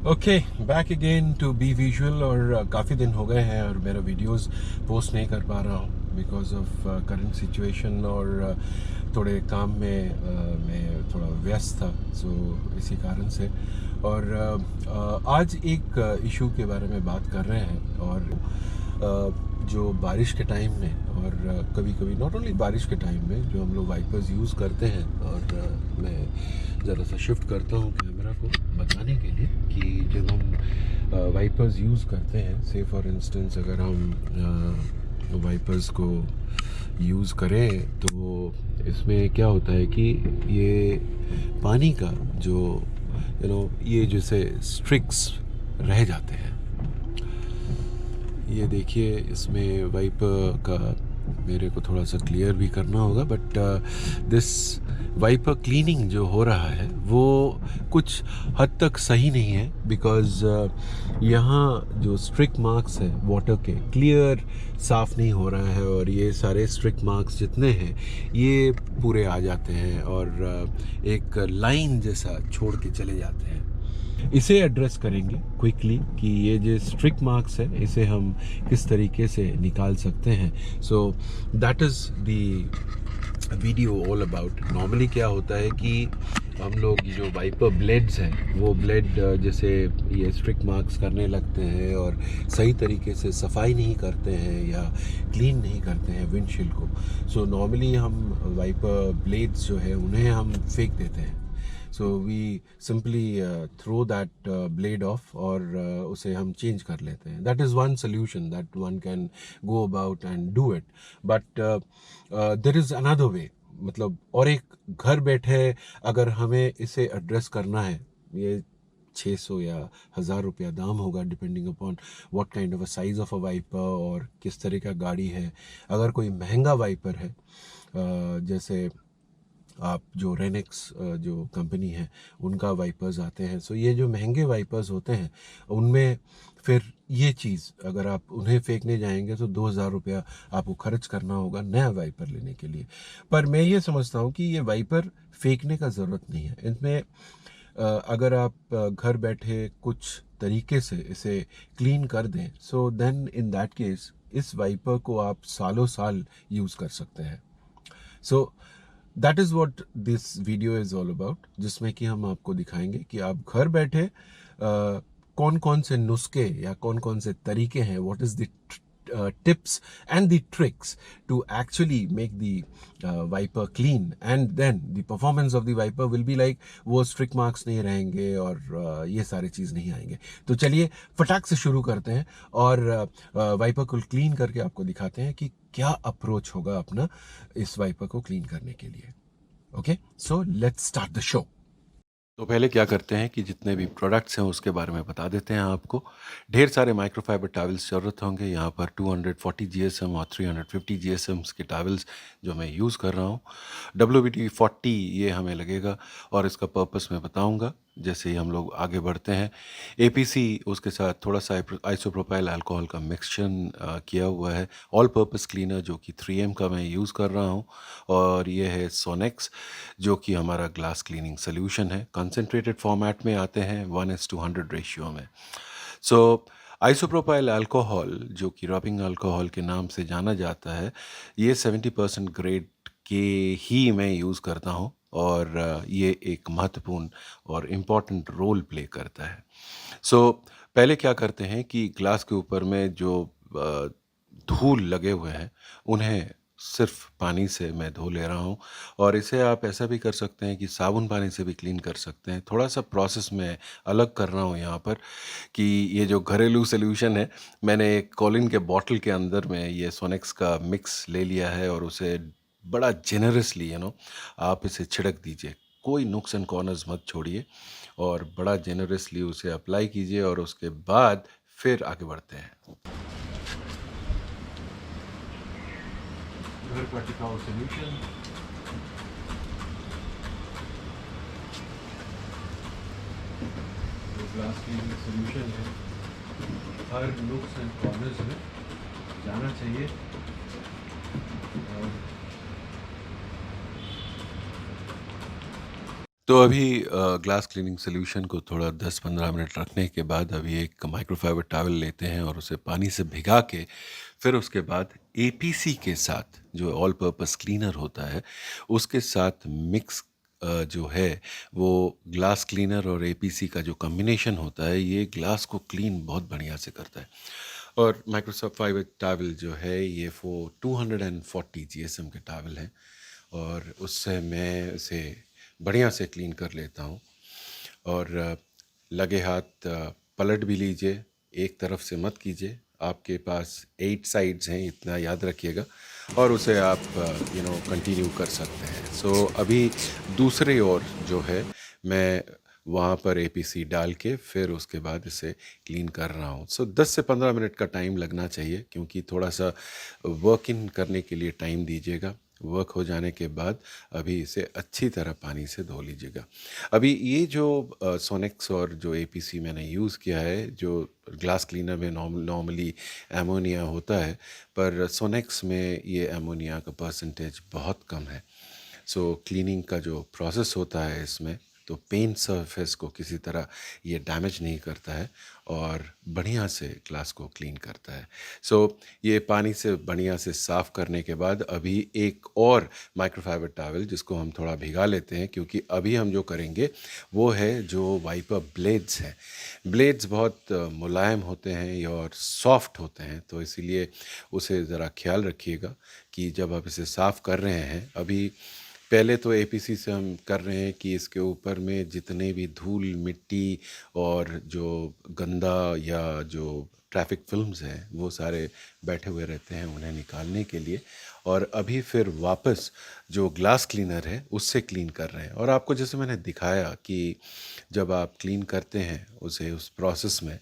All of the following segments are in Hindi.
Okay, back again to be visual. और काफ़ी दिन हो गए हैं और मेरा वीडियोस पोस्ट नहीं कर पा रहा हूँ बिकॉज ऑफ करंट सिचुएशन और थोड़े काम में मैं थोड़ा व्यस्त था, सो इसी कारण से। और आज एक इशू के बारे में बात कर रहे हैं। और जो बारिश के टाइम में और कभी कभी नॉट ओनली बारिश के टाइम में जो हम लोग वाइपर्स यूज़ करते हैं, और मैं ज़रा सा शिफ्ट करता हूँ कैमरा को बताने के लिए कि जब हम वाइपर्स यूज़ करते हैं, से फॉर इंस्टेंस अगर हम वाइपर्स को यूज़ करें तो इसमें क्या होता है कि ये पानी का जो ये जैसे स्ट्रिक्स रह जाते हैं। ये देखिए, इसमें वाइपर का मेरे को थोड़ा सा क्लियर भी करना होगा, बट दिस वाइपर क्लीनिंग जो हो रहा है वो कुछ हद तक सही नहीं है बिकॉज़ यहाँ जो स्ट्रिक मार्क्स है वाटर के क्लियर साफ़ नहीं हो रहा है, और ये सारे स्ट्रिक मार्क्स जितने हैं ये पूरे आ जाते हैं और एक लाइन जैसा छोड़ के चले जाते हैं। इसे एड्रेस करेंगे क्विकली कि ये जो स्ट्रिक मार्क्स है इसे हम किस तरीके से निकाल सकते हैं। So that is the video all about. Normally क्या होता है कि हम लोग जो वाइपर ब्लेड्स हैं वो ब्लेड जैसे ये स्ट्रिक मार्क्स करने लगते हैं और सही तरीके से सफाई नहीं करते हैं या क्लीन नहीं करते हैं विंडशील्ड को। सो नॉर्मली हम वाइपर ब्लेड्स जो है उन्हें हम फेंक देते हैं। So we simply throw that blade off और उसे हम चेंज कर लेते हैं। That is one solution that one can go about and do it, but there is another way. मतलब और एक घर बैठे अगर हमें इसे एड्रेस करना है, ये 600 या 1000 रुपया दाम होगा depending upon what kind of a size of a wiper और किस तरह का गाड़ी है। अगर कोई महंगा वाइपर है, जैसे आप जो रेनेक्स जो कंपनी है उनका वाइपर्स आते हैं, सो ये जो महंगे वाइपर्स होते हैं उनमें फिर ये चीज़ अगर आप उन्हें फेंकने जाएंगे तो 2000 रुपया आपको खर्च करना होगा नया वाइपर लेने के लिए। पर मैं ये समझता हूँ कि ये वाइपर फेंकने का ज़रूरत नहीं है। इनमें अगर आप घर बैठे कुछ तरीके से इसे क्लीन कर दें, so then in that case इस वाइपर को आप सालों साल यूज़ कर सकते हैं। So that is what this video is all about, जिसमें कि हम आपको दिखाएंगे कि आप घर बैठे कौन कौन से नुस्खे या कौन कौन से तरीके हैं, what is the tips and the tricks to actually make the wiper clean, and then the performance of the wiper will be like वो स्ट्रिक मार्क्स नहीं रहेंगे और ये सारे चीज़ नहीं आएंगे। तो चलिए फटाक से शुरू करते हैं और वाइपर को क्लीन करके आपको दिखाते हैं कि क्या अप्रोच होगा अपना इस वाइपर को क्लीन करने के लिए। Okay, so let's start the show. तो पहले क्या करते हैं कि जितने भी प्रोडक्ट्स हैं उसके बारे में बता देते हैं आपको। ढेर सारे माइक्रोफाइबर टावल्स ज़रूरत होंगे। यहाँ पर 240 GSM और 350 GSM के टावल्स जो मैं यूज़ कर रहा हूँ। WBT-40 ये हमें लगेगा और इसका पर्पस मैं बताऊँगा जैसे ही हम लोग आगे बढ़ते हैं। APC उसके साथ थोड़ा सा आइसोप्रोपाइल अल्कोहल का मिक्सचर किया हुआ है। ऑल पर्पस क्लीनर जो कि 3M का मैं यूज़ कर रहा हूँ, और ये है सोनेक्स जो कि हमारा ग्लास क्लीनिंग सोल्यूशन है। कंसनट्रेटेड फॉर्मेट में आते हैं 1:100 रेशियो में। सो आइसोप्रोपाइल अल्कोहल जो कि रबिंग अल्कोहल के नाम से जाना जाता है, ये 70% ग्रेड के ही मैं यूज़ करता हूँ, और ये एक महत्वपूर्ण और इम्पॉर्टेंट रोल प्ले करता है। सो पहले क्या करते हैं कि ग्लास के ऊपर में जो धूल लगे हुए हैं उन्हें सिर्फ पानी से मैं धो ले रहा हूँ, और इसे आप ऐसा भी कर सकते हैं कि साबुन पानी से भी क्लीन कर सकते हैं। थोड़ा सा प्रोसेस मैं अलग कर रहा हूँ यहाँ पर कि ये जो घरेलू सोल्यूशन है, मैंने एक कॉलिन के बॉटल के अंदर में ये सोनेक्स का मिक्स ले लिया है और उसे बड़ा जेनरसली आप इसे छिड़क दीजिए। कोई नुक्स एंड कॉर्नर्स मत छोड़िए और बड़ा जेनरसली उसे अप्लाई कीजिए, और उसके बाद फिर आगे बढ़ते हैं। घर का टिकाऊ सोल्यूशन। ग्लास क्लीनिंग सोल्यूशन है, हर नुक्स एंड कॉर्नर्स में जाना चाहिए। और तो अभी ग्लास क्लीनिंग सॉल्यूशन को थोड़ा 10-15 मिनट रखने के बाद अभी एक माइक्रोफाइबर टॉवल लेते हैं और उसे पानी से भिगा के फिर उसके बाद एपीसी के साथ जो ऑल पर्पस क्लीनर होता है उसके साथ मिक्स जो है वो ग्लास क्लीनर और एपीसी का जो कॉम्बिनेशन होता है ये ग्लास को क्लीन बहुत बढ़िया से करता है। और माइक्रोसॉफ्ट फाइबर टॉवल जो है ये 240 जीएसएम के टॉवल हैं और उससे मैं उसे बढ़िया से क्लीन कर लेता हूँ। और लगे हाथ पलट भी लीजिए, एक तरफ से मत कीजिए। आपके पास 8 साइड्स हैं, इतना याद रखिएगा, और उसे आप कंटिन्यू कर सकते हैं। सो अभी दूसरी ओर जो है मैं वहाँ पर एपीसी डाल के फिर उसके बाद इसे क्लीन कर रहा हूँ। सो 10 से 15 मिनट का टाइम लगना चाहिए, क्योंकि थोड़ा सा वर्क इन करने के लिए टाइम दीजिएगा। वर्क हो जाने के बाद अभी इसे अच्छी तरह पानी से धो लीजिएगा। अभी ये जो सोनेक्स और जो एपीसी मैंने यूज़ किया है, जो ग्लास क्लीनर में नॉर्मली एमोनिया होता है, पर सोनेक्स में ये एमोनिया का परसेंटेज बहुत कम है। सो क्लीनिंग का जो प्रोसेस होता है इसमें, तो पेंट सरफेस को किसी तरह ये डैमेज नहीं करता है और बढ़िया से ग्लास को क्लीन करता है। सो ये पानी से बढ़िया से साफ़ करने के बाद अभी एक और माइक्रोफाइबर टॉवल जिसको हम थोड़ा भिगा लेते हैं, क्योंकि अभी हम जो करेंगे वो है जो वाइपर ब्लेड्स हैं। ब्लेड्स बहुत मुलायम होते हैं और सॉफ्ट होते हैं, तो इसीलिए उसे ज़रा ख्याल रखिएगा कि जब आप इसे साफ़ कर रहे हैं। अभी पहले तो एपीसी से हम कर रहे हैं कि इसके ऊपर में जितने भी धूल मिट्टी और जो गंदा या जो ट्रैफिक फिल्म्स हैं वो सारे बैठे हुए रहते हैं, उन्हें निकालने के लिए। और अभी फिर वापस जो ग्लास क्लीनर है उससे क्लीन कर रहे हैं। और आपको जैसे मैंने दिखाया कि जब आप क्लीन करते हैं उसे, उस प्रोसेस में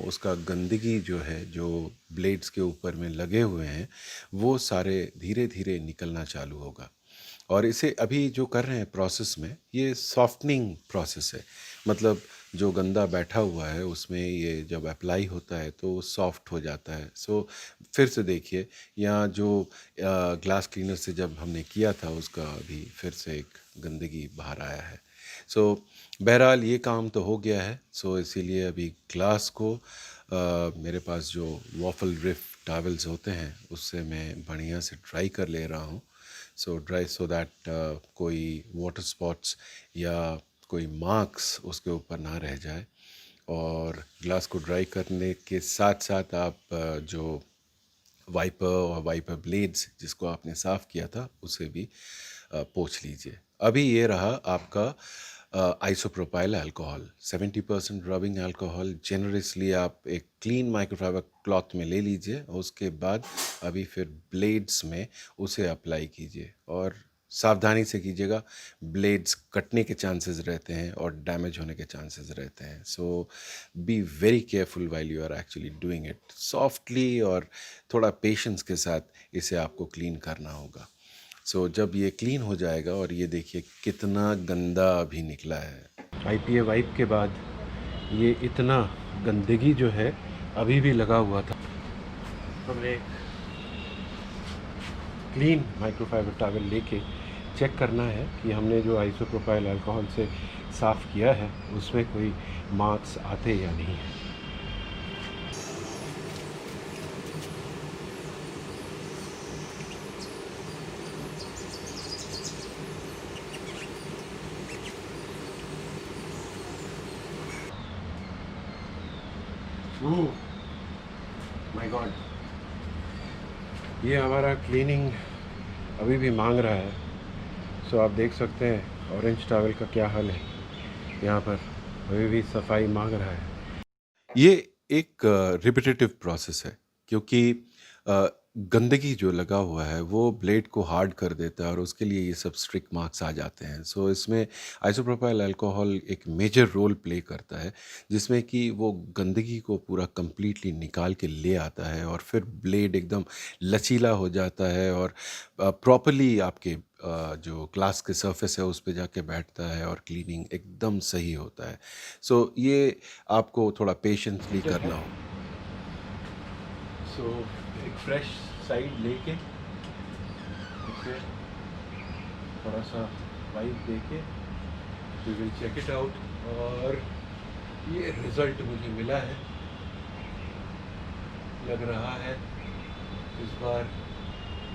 उसका गंदगी जो है, जो ब्लेड्स के ऊपर में लगे हुए हैं, वो सारे धीरे धीरे निकलना चालू होगा। और इसे अभी जो कर रहे हैं प्रोसेस में, ये सॉफ्टनिंग प्रोसेस है। मतलब जो गंदा बैठा हुआ है उसमें ये जब अप्लाई होता है तो वो सॉफ्ट हो जाता है। सो फिर से देखिए, यहाँ जो ग्लास क्लीनर से जब हमने किया था उसका अभी फिर से एक गंदगी बाहर आया है। सो बहरहाल ये काम तो हो गया है। सो इसीलिए अभी ग्लास को मेरे पास जो वॉफल रिफ टॉवल्स होते हैं उससे मैं बढ़िया से ड्राई कर ले रहा हूँ। सो ड्राई सो दैट कोई वाटर स्पॉट्स या कोई मार्क्स उसके ऊपर ना रह जाए। और ग्लास को ड्राई करने के साथ साथ आप जो वाइपर और वाइपर ब्लेड्स जिसको आपने साफ़ किया था उसे भी पोंछ लीजिए। अभी ये रहा आपका isopropyl alcohol 70% rubbing alcohol. Generously आप एक क्लीन माइक्रोफाइबर क्लॉथ में ले लीजिए और उसके बाद अभी फिर ब्लेड्स में उसे अप्लाई कीजिए। और सावधानी से कीजिएगा, ब्लेड्स कटने के चांसेस रहते हैं और डैमेज होने के चांसेस रहते हैं। So be very careful while you are actually doing it softly, और थोड़ा पेशेंस के साथ इसे आपको क्लीन करना होगा। सो जब ये क्लीन हो जाएगा, और ये देखिए कितना गंदा अभी निकला है आईपीए वाइप के बाद, ये इतना गंदगी जो है अभी भी लगा हुआ था। हमने क्लीन माइक्रोफाइबर टॉवल लेके चेक करना है कि हमने जो आइसोप्रोपाइल अल्कोहल से साफ़ किया है उसमें कोई मार्क्स आते या नहीं है। माय गॉड, ये हमारा क्लीनिंग अभी भी मांग रहा है। सो आप देख सकते हैं ऑरेंज टॉवल का क्या हाल है, यहाँ पर अभी भी सफाई मांग रहा है। ये एक रिपिटेटिव प्रोसेस है, क्योंकि अ, गंदगी जो लगा हुआ है वो ब्लेड को हार्ड कर देता है और उसके लिए ये सब स्ट्रिक मार्क्स आ जाते हैं। सो इसमें आइसोप्रोपाइल अल्कोहल एक मेजर रोल प्ले करता है, जिसमें कि वो गंदगी को पूरा कंप्लीटली निकाल के ले आता है और फिर ब्लेड एकदम लचीला हो जाता है और प्रॉपरली आपके जो ग्लास के सरफेस है उस पे जाके बैठता है और क्लीनिंग एकदम सही होता है। सो ये आपको थोड़ा पेशेंसली करना हो। सो एक फ्रेश साइड लेके उसे थोड़ा सा वाइप देके we will check it out. और ये रिज़ल्ट मुझे मिला है, लग रहा है इस बार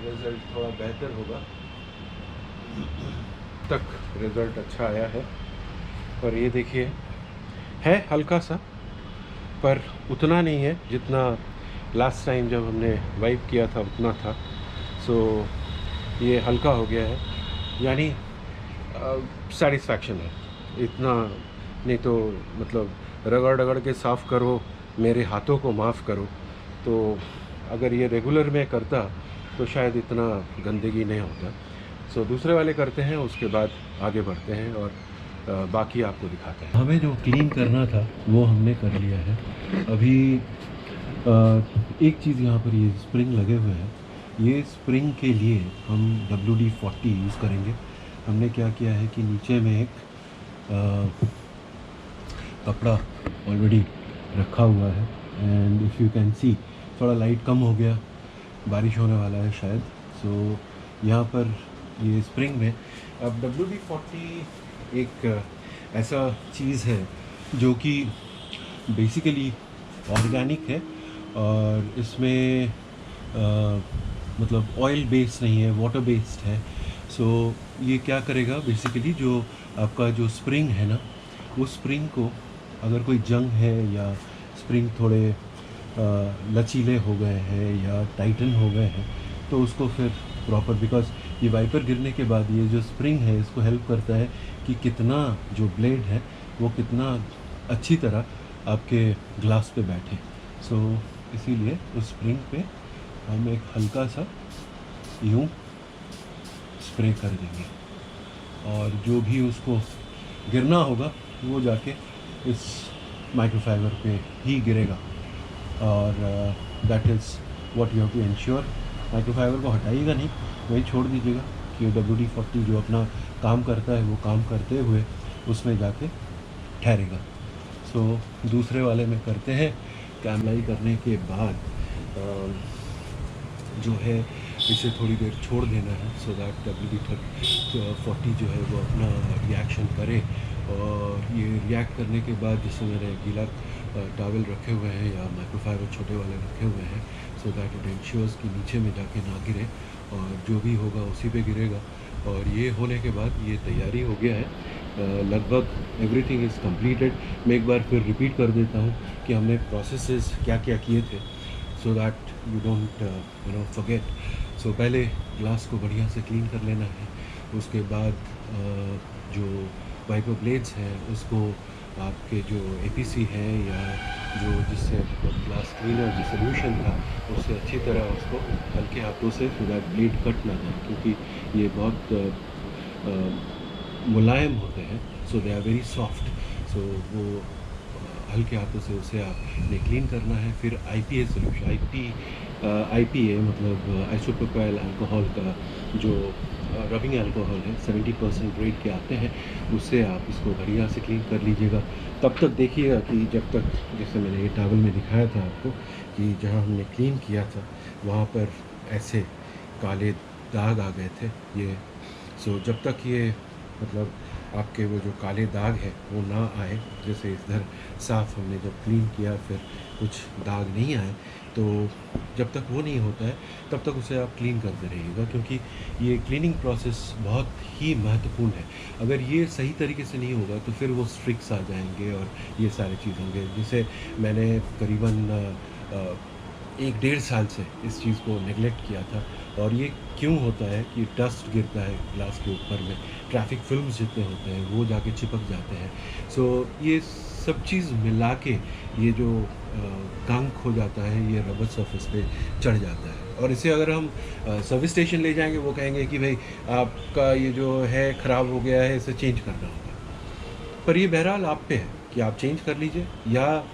रिज़ल्ट थोड़ा बेहतर होगा। तक रिज़ल्ट अच्छा आया है। और ये देखिए, है हल्का सा, पर उतना नहीं है जितना लास्ट टाइम जब हमने वाइप किया था उतना था। सो ये हल्का हो गया है, यानी सेटिस्फैक्शन है। इतना नहीं तो मतलब रगड़ रगड़ के साफ़ करो, मेरे हाथों को माफ़ करो। तो अगर ये रेगुलर में करता तो शायद इतना गंदगी नहीं होता। सो दूसरे वाले करते हैं, उसके बाद आगे बढ़ते हैं और बाकी आपको दिखाते हैं। हमें जो क्लीन करना था वो हमने कर लिया है। अभी एक चीज़ यहाँ पर ये स्प्रिंग लगे हुए हैं, ये स्प्रिंग के लिए हम WD-40 यूज़ करेंगे। हमने क्या किया है कि नीचे में एक कपड़ा ऑलरेडी रखा हुआ है, and if you can see थोड़ा लाइट कम हो गया, बारिश होने वाला है शायद। सो यहाँ पर ये स्प्रिंग में अब WD-40 एक ऐसा चीज़ है जो कि बेसिकली ऑर्गेनिक है, और इसमें मतलब ऑयल बेस्ड नहीं है, वाटर बेस्ड है। सो ये क्या करेगा बेसिकली, जो आपका जो स्प्रिंग है ना, वो स्प्रिंग को अगर कोई जंग है या स्प्रिंग थोड़े लचीले हो गए हैं या टाइटन हो गए हैं, तो उसको फिर प्रॉपर, बिकॉज ये वाइपर गिरने के बाद ये जो स्प्रिंग है इसको हेल्प करता है कि कितना जो ब्लेड है वो कितना अच्छी तरह आपके ग्लास पे बैठे। सो इसीलिए उस स्प्रिंग पे हम एक हल्का सा यूँ स्प्रे कर देंगे, और जो भी उसको गिरना होगा वो जाके इस माइक्रोफाइबर पे ही गिरेगा। और that is what you have to ensure. Microfibre को हटाइएगा नहीं, वही छोड़ दीजिएगा कि WD-40 जो अपना काम करता है वो काम करते हुए उसमें जाके ठहरेगा। सो दूसरे वाले में करते हैं। कैमलाई करने के बाद जो है इसे थोड़ी देर छोड़ देना है, सो दैट WD-40 जो है वो अपना रिएक्शन करे। और ये रिएक्ट करने के बाद, जैसे मैंने गीला टॉवल रखे हुए हैं या माइक्रोफाइबर छोटे वाले रखे हुए हैं, सो दैट इट इंश्योर्स कि नीचे में जाके ना गिरे, और जो भी होगा उसी पे गिरेगा। और ये होने के बाद ये तैयारी हो गया है, लगभग एवरीथिंग इज़ कम्प्लीटेड। मैं एक बार फिर रिपीट कर देता हूँ कि हमने प्रोसेसेस क्या क्या किए थे, so that you don't forget. So पहले ग्लास को बढ़िया से क्लीन कर लेना है। उसके बाद जो वाइपर ब्लेड्स हैं उसको आपके जो APC है या जो जिससे ग्लास क्लीनर जो सोल्यूशन था उससे अच्छी तरह उसको हल्के हाथों से, सो दैट ब्लेड कट ना जाए, क्योंकि ये बहुत मुलायम होते हैं। सो दे आर वेरी सॉफ्ट। सो वो हल्के हाथों से उसे आपने क्लीन करना है। फिर IPA सोल्यूशन, IPA मतलब आइसोप्रोपाइल अल्कोहल का जो रबिंग अल्कोहल है, 70% ग्रेड के आते हैं, उससे आप इसको बढ़िया से क्लीन कर लीजिएगा। तब तक देखिएगा कि जब तक, जैसे मैंने ये टॉवल में दिखाया था आपको कि जहाँ हमने क्लीन किया था वहाँ पर ऐसे काले दाग आ गए थे ये। सो जब तक ये मतलब आपके वो जो काले दाग है वो ना आए, जैसे इधर साफ़ हमने जब क्लीन किया फिर कुछ दाग नहीं आए, तो जब तक वो नहीं होता है तब तक उसे आप क्लीन करते रहिएगा, क्योंकि ये क्लीनिंग प्रोसेस बहुत ही महत्वपूर्ण है। अगर ये सही तरीके से नहीं होगा तो फिर वो स्ट्रिक्स आ जाएंगे और ये सारी चीज़ होंगे। जैसे मैंने करीबन 1-1.5 साल से इस चीज़ को नेगलेक्ट किया था, और ये क्यों होता है कि डस्ट गिरता है ग्लास के ऊपर में, ट्रैफिक फिल्म्स जितने होते हैं वो जाके चिपक जाते हैं। सो ये सब चीज़ मिला के ये जो गंक हो जाता है ये रबर सरफेस पे चढ़ जाता है। और इसे अगर हम सर्विस स्टेशन ले जाएंगे, वो कहेंगे कि भाई आपका ये जो है ख़राब हो गया है, इसे चेंज करना होगा। पर ये बहरहाल आप पे है कि आप चेंज कर लीजिए, या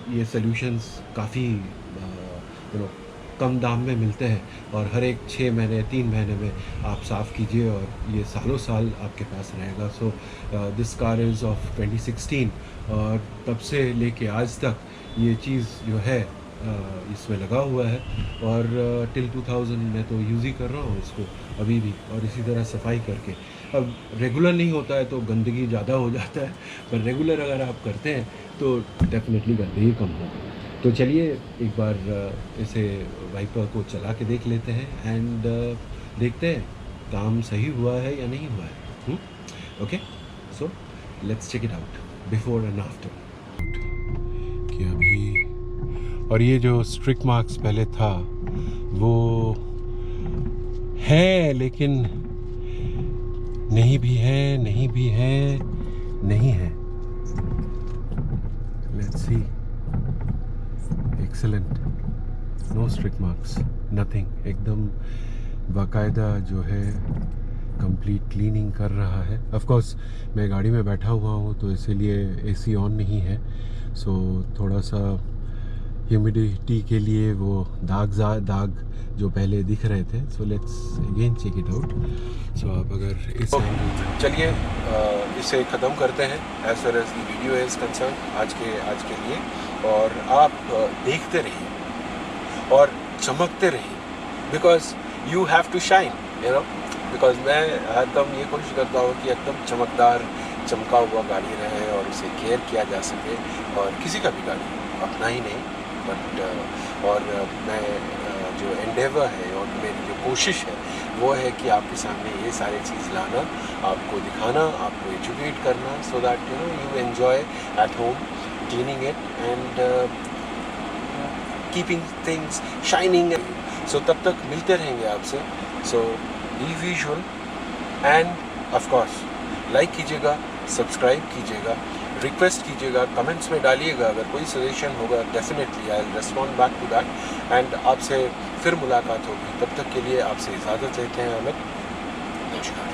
ये सॉल्यूशंस काफ़ी कम दाम में मिलते हैं, और हर एक 6 महीने 3 महीने में आप साफ़ कीजिए और ये सालों साल आपके पास रहेगा। So this car is of 2016, और तब से लेके आज तक ये चीज़ जो है इसमें लगा हुआ है और टिल 2000 मैं तो यूज़ ही कर रहा हूँ इसको अभी भी, और इसी तरह सफाई करके। अब रेगुलर नहीं होता है तो गंदगी ज़्यादा हो जाता है, पर रेगुलर अगर आप करते हैं तो डेफिनेटली गंदगी कम होगी। तो चलिए एक बार इसे वाइपर को चला के देख लेते हैं एंड देखते हैं काम सही हुआ है या नहीं हुआ है। Okay, so let's check it out before and after. कि अभी, और ये जो स्ट्रिक मार्क्स पहले था वो है, लेकिन नहीं भी है, नहीं भी है, नहीं है। Let's see. Excellent, no streak marks, nothing, एकदम बाकायदा जो है कंप्लीट क्लीनिंग कर रहा है। ऑफ कोर्स मैं गाड़ी में बैठा हुआ हूँ तो इसीलिए एसी ऑन नहीं है, सो थोड़ा सा ह्यूमिडिटी के लिए वो दाग जो पहले दिख रहे थे। So let's again check it out. So आप अगर इस चलिए इसे ख़त्म करते हैं as far as the video is concern आज के लिए, और आप देखते रहिए और चमकते रहिए, because you have to shine, you know, because मैं एकदम ये कोशिश करता हूँ कि एकदम चमकदार चमका हुआ गाड़ी रहे और उसे केयर किया जा सके, और किसी का भी गाड़ी, अपना ही नहीं बट और मैं जो एंडेवर है और मेरी जो कोशिश है वो है कि आपके सामने ये सारी चीज़ लाना, आपको दिखाना, आपको एजुकेट करना, so that you know you enjoy at home cleaning it and keeping things shining. So तब तक मिलते रहेंगे आपसे। So be visual and of course like कीजिएगा, सब्सक्राइब कीजिएगा, रिक्वेस्ट कीजिएगा, कमेंट्स में डालिएगा, अगर कोई सजेशन होगा definitely I will respond back to that and आपसे फिर मुलाकात होगी। तब तक के लिए आपसे इजाज़त लेते हैं अमित। नमस्कार।